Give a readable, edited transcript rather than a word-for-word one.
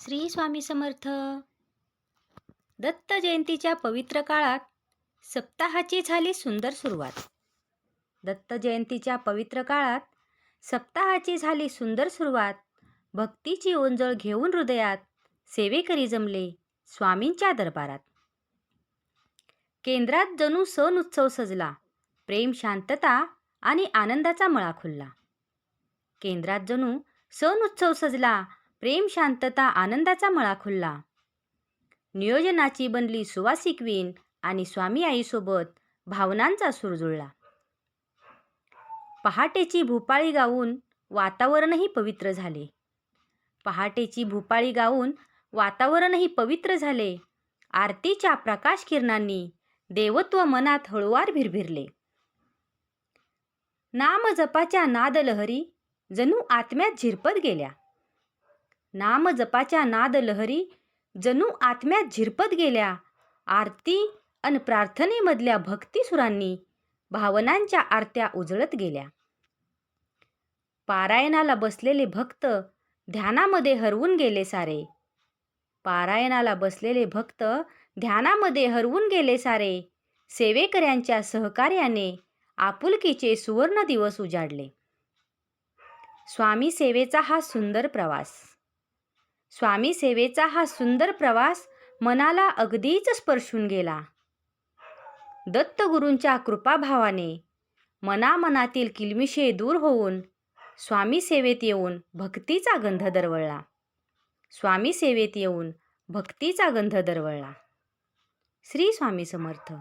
श्री स्वामी समर्थ. दत्त जयंतीच्या पवित्र काळात सप्ताहाची झाली सुंदर सुरुवात. दत्त जयंतीच्या पवित्र काळात सप्ताहाची झाली सुंदर सुरुवात. भक्तीची ओंजळ घेऊन हृदयात सेवेकरी जमले स्वामींच्या दरबारात. केंद्रात जणू सण उत्सव सजला, प्रेम शांतता आणि आनंदाचा मळा खुलला. केंद्रात जणू सण उत्सव सजला, प्रेम शांतता आनंदाचा मळा खुलला. नियोजनाची बनली सुवासिक वीण आणि स्वामी आईसोबत भावनांचा सूर जुळला. पहाटेची भूपाळी गाऊन वातावरणही पवित्र झाले. पहाटेची भूपाळी गाऊन वातावरणही पवित्र झाले. आरतीच्या प्रकाश किरणांनी देवत्व मनात हळुवार भिरभिरले. नाम जपाच्या नाद लहरी जणू आत्म्यात झिरपत गेल्या. नाम जपाच्या नाद लहरी जणू आत्म्यात झिरपत गेल्या. आरती अन प्रार्थनेमधल्या भक्ती सुरांनी भावनांच्या आरत्या उजळत गेल्या. पारायणाला बसलेले भक्त ध्यानामध्ये हरवून गेले सारे. पारायणाला बसलेले भक्त ध्यानामध्ये हरवून गेले सारे. सेवेकऱ्यांच्या सहकार्याने आपुलकीचे सुवर्ण दिवस उजाडले. स्वामी सेवेचा हा सुंदर प्रवास. स्वामी सेवेचा हा सुंदर प्रवास मनाला अगदीच स्पर्शून गेला. दत्तगुरूंच्या कृपाभावाने मनामनातील किलमिशे दूर होऊन स्वामी सेवेत येऊन भक्तीचा गंध दरवळला. स्वामी सेवेत येऊन भक्तीचा गंध दरवळला. श्री स्वामी समर्थ.